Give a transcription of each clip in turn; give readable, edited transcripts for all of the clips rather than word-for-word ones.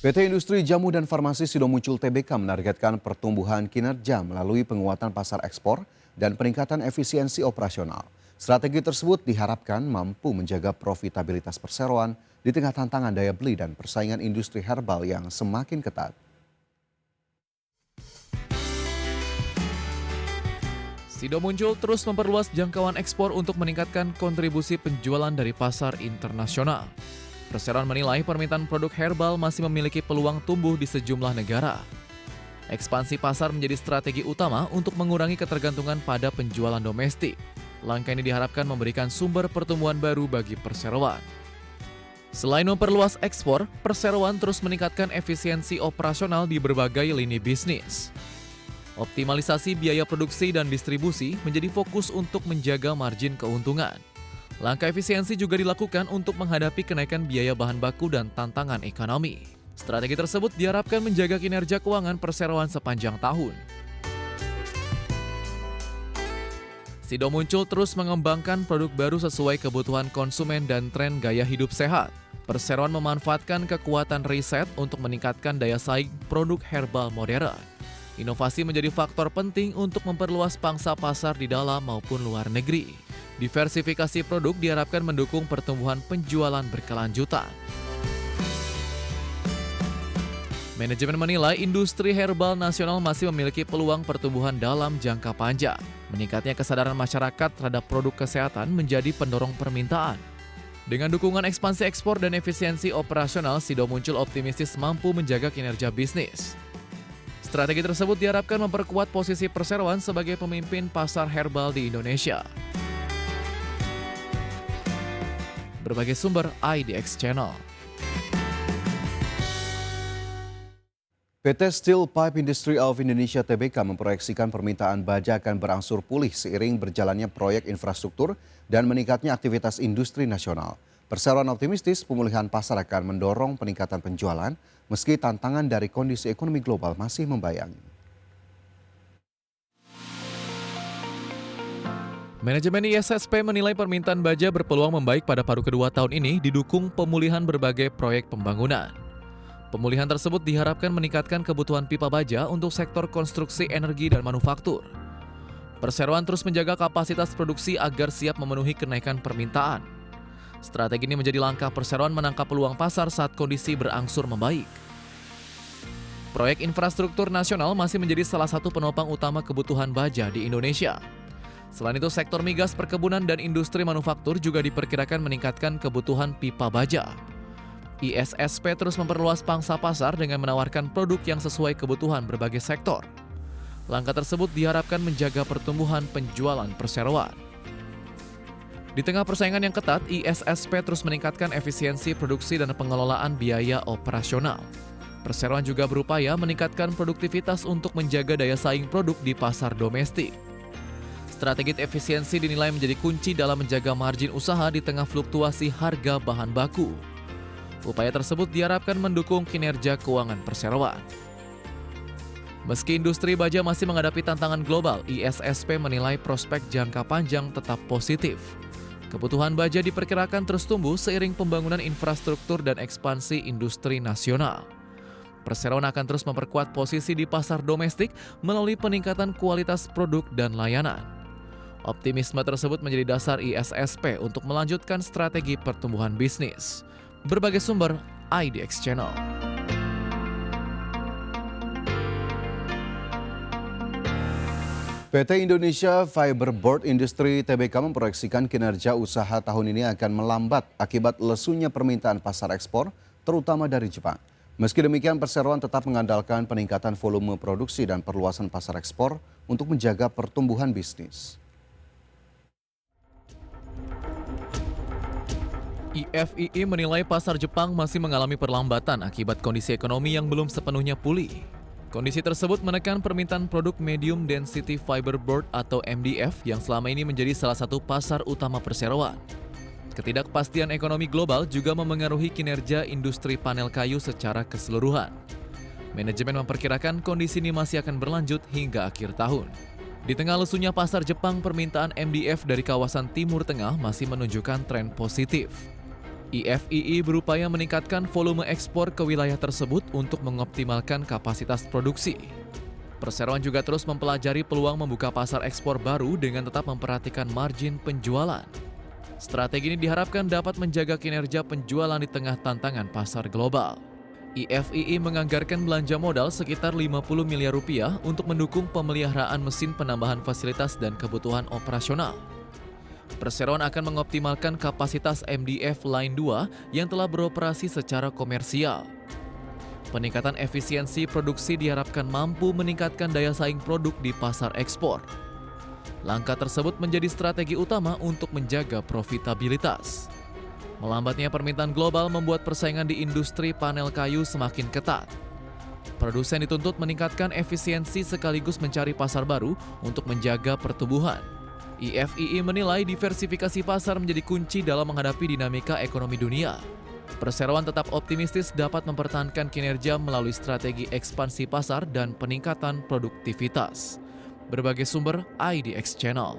PT Industri Jamu dan Farmasi Sido Muncul Tbk menargetkan pertumbuhan kinerja melalui penguatan pasar ekspor dan peningkatan efisiensi operasional. Strategi tersebut diharapkan mampu menjaga profitabilitas perseroan di tengah tantangan daya beli dan persaingan industri herbal yang semakin ketat. Sido Muncul terus memperluas jangkauan ekspor untuk meningkatkan kontribusi penjualan dari pasar internasional. Perseroan menilai permintaan produk herbal masih memiliki peluang tumbuh di sejumlah negara. Ekspansi pasar menjadi strategi utama untuk mengurangi ketergantungan pada penjualan domestik. Langkah ini diharapkan memberikan sumber pertumbuhan baru bagi perseroan. Selain memperluas ekspor, perseroan terus meningkatkan efisiensi operasional di berbagai lini bisnis. Optimalisasi biaya produksi dan distribusi menjadi fokus untuk menjaga margin keuntungan. Langkah efisiensi juga dilakukan untuk menghadapi kenaikan biaya bahan baku dan tantangan ekonomi. Strategi tersebut diharapkan menjaga kinerja keuangan perseroan sepanjang tahun. Sido Muncul terus mengembangkan produk baru sesuai kebutuhan konsumen dan tren gaya hidup sehat. Perseroan memanfaatkan kekuatan riset untuk meningkatkan daya saing produk herbal modern. Inovasi menjadi faktor penting untuk memperluas pangsa pasar di dalam maupun luar negeri. Diversifikasi produk diharapkan mendukung pertumbuhan penjualan berkelanjutan. Manajemen menilai industri herbal nasional masih memiliki peluang pertumbuhan dalam jangka panjang. Meningkatnya kesadaran masyarakat terhadap produk kesehatan menjadi pendorong permintaan. Dengan dukungan ekspansi ekspor dan efisiensi operasional, Sido Muncul optimistis mampu menjaga kinerja bisnis. Strategi tersebut diharapkan memperkuat posisi perseroan sebagai pemimpin pasar herbal di Indonesia. Berbagai sumber IDX Channel. PT Steel Pipe Industry of Indonesia Tbk memproyeksikan permintaan baja akan berangsur pulih seiring berjalannya proyek infrastruktur dan meningkatnya aktivitas industri nasional. Perseroan optimistis pemulihan pasar akan mendorong peningkatan penjualan meski tantangan dari kondisi ekonomi global masih membayangi. Manajemen ISSP menilai permintaan baja berpeluang membaik pada paruh kedua tahun ini didukung pemulihan berbagai proyek pembangunan. Pemulihan tersebut diharapkan meningkatkan kebutuhan pipa baja untuk sektor konstruksi energi dan manufaktur. Perseroan terus menjaga kapasitas produksi agar siap memenuhi kenaikan permintaan. Strategi ini menjadi langkah perseroan menangkap peluang pasar saat kondisi berangsur membaik. Proyek infrastruktur nasional masih menjadi salah satu penopang utama kebutuhan baja di Indonesia. Selain itu, sektor migas, perkebunan, dan industri manufaktur juga diperkirakan meningkatkan kebutuhan pipa baja. ISSP terus memperluas pangsa pasar dengan menawarkan produk yang sesuai kebutuhan berbagai sektor. Langkah tersebut diharapkan menjaga pertumbuhan penjualan perseroan. Di tengah persaingan yang ketat, ISSP terus meningkatkan efisiensi produksi dan pengelolaan biaya operasional. Perseroan juga berupaya meningkatkan produktivitas untuk menjaga daya saing produk di pasar domestik. Strategi efisiensi dinilai menjadi kunci dalam menjaga margin usaha di tengah fluktuasi harga bahan baku. Upaya tersebut diharapkan mendukung kinerja keuangan perseroan. Meski industri baja masih menghadapi tantangan global, ISSP menilai prospek jangka panjang tetap positif. Kebutuhan baja diperkirakan terus tumbuh seiring pembangunan infrastruktur dan ekspansi industri nasional. Perseroan akan terus memperkuat posisi di pasar domestik melalui peningkatan kualitas produk dan layanan. Optimisme tersebut menjadi dasar ISSP untuk melanjutkan strategi pertumbuhan bisnis. Berbagai sumber IDX Channel. PT Indonesia Fiberboard Industry Tbk memproyeksikan kinerja usaha tahun ini akan melambat akibat lesunya permintaan pasar ekspor, terutama dari Jepang. Meski demikian, perseroan tetap mengandalkan peningkatan volume produksi dan perluasan pasar ekspor untuk menjaga pertumbuhan bisnis. IFII menilai pasar Jepang masih mengalami perlambatan akibat kondisi ekonomi yang belum sepenuhnya pulih. Kondisi tersebut menekan permintaan produk Medium Density Fiberboard atau MDF yang selama ini menjadi salah satu pasar utama perseroan. Ketidakpastian ekonomi global juga memengaruhi kinerja industri panel kayu secara keseluruhan. Manajemen memperkirakan kondisi ini masih akan berlanjut hingga akhir tahun. Di tengah lesunya pasar Jepang, permintaan MDF dari kawasan Timur Tengah masih menunjukkan tren positif. IFII berupaya meningkatkan volume ekspor ke wilayah tersebut untuk mengoptimalkan kapasitas produksi. Perseroan juga terus mempelajari peluang membuka pasar ekspor baru dengan tetap memperhatikan margin penjualan. Strategi ini diharapkan dapat menjaga kinerja penjualan di tengah tantangan pasar global. IFII menganggarkan belanja modal sekitar 50 miliar rupiah untuk mendukung pemeliharaan mesin penambahan fasilitas dan kebutuhan operasional. Perseroan akan mengoptimalkan kapasitas MDF Line 2 yang telah beroperasi secara komersial. Peningkatan efisiensi produksi diharapkan mampu meningkatkan daya saing produk di pasar ekspor. Langkah tersebut menjadi strategi utama untuk menjaga profitabilitas. Melambatnya permintaan global membuat persaingan di industri panel kayu semakin ketat. Produsen dituntut meningkatkan efisiensi sekaligus mencari pasar baru untuk menjaga pertumbuhan. IFII menilai diversifikasi pasar menjadi kunci dalam menghadapi dinamika ekonomi dunia. Perseroan tetap optimistis dapat mempertahankan kinerja melalui strategi ekspansi pasar dan peningkatan produktivitas. Berbagai sumber IDX Channel.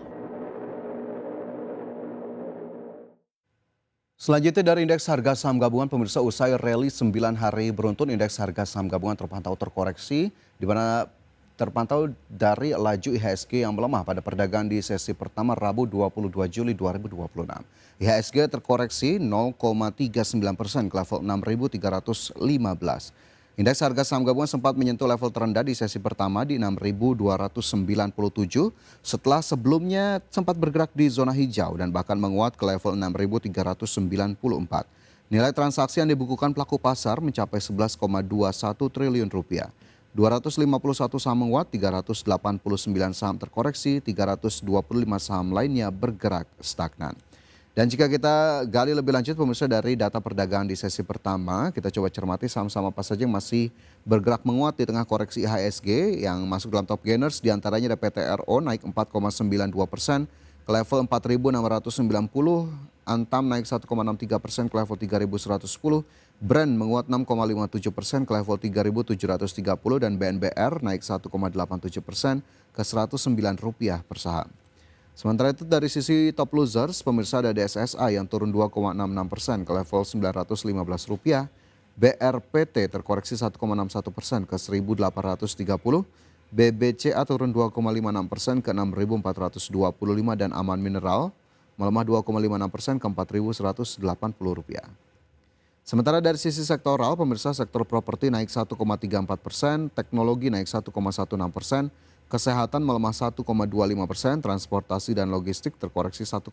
Selanjutnya dari indeks harga saham gabungan pemirsa, usai rally 9 hari beruntun, indeks harga saham gabungan terpantau terkoreksi di mana terpantau dari laju IHSG yang melemah pada perdagangan di sesi pertama Rabu 22 Juli 2026. IHSG terkoreksi 0,39% ke level 6.315. Indeks harga saham gabungan sempat menyentuh level terendah di sesi pertama di 6.297 setelah sebelumnya sempat bergerak di zona hijau dan bahkan menguat ke level 6.394. Nilai transaksi yang dibukukan pelaku pasar mencapai 11,21 triliun rupiah. 251 saham menguat, 389 saham terkoreksi, 325 saham lainnya bergerak stagnan. Dan jika kita gali lebih lanjut pemirsa dari data perdagangan di sesi pertama, kita coba cermati saham-saham apa saja yang masih bergerak menguat di tengah koreksi IHSG yang masuk dalam top gainers, diantaranya ada PT RO naik 4,92% ke level 4.690, Antam naik 1,63% ke level 3.110, Brand menguat 6,57% ke level 3.730 dan BNBR naik 1,87% ke Rp109 per saham. Sementara itu dari sisi top losers, pemirsa ada DSSA yang turun 2,66% ke level Rp915, BRPT terkoreksi 1,61% ke Rp1.830, BBCA turun 2,56% ke Rp6.425 dan Aman Mineral melemah 2,56% ke Rp4.180. Sementara dari sisi sektoral, pemirsa sektor properti naik 1,34%, teknologi naik 1,16%, kesehatan melemah 1,25%, transportasi dan logistik terkoreksi 1,11%.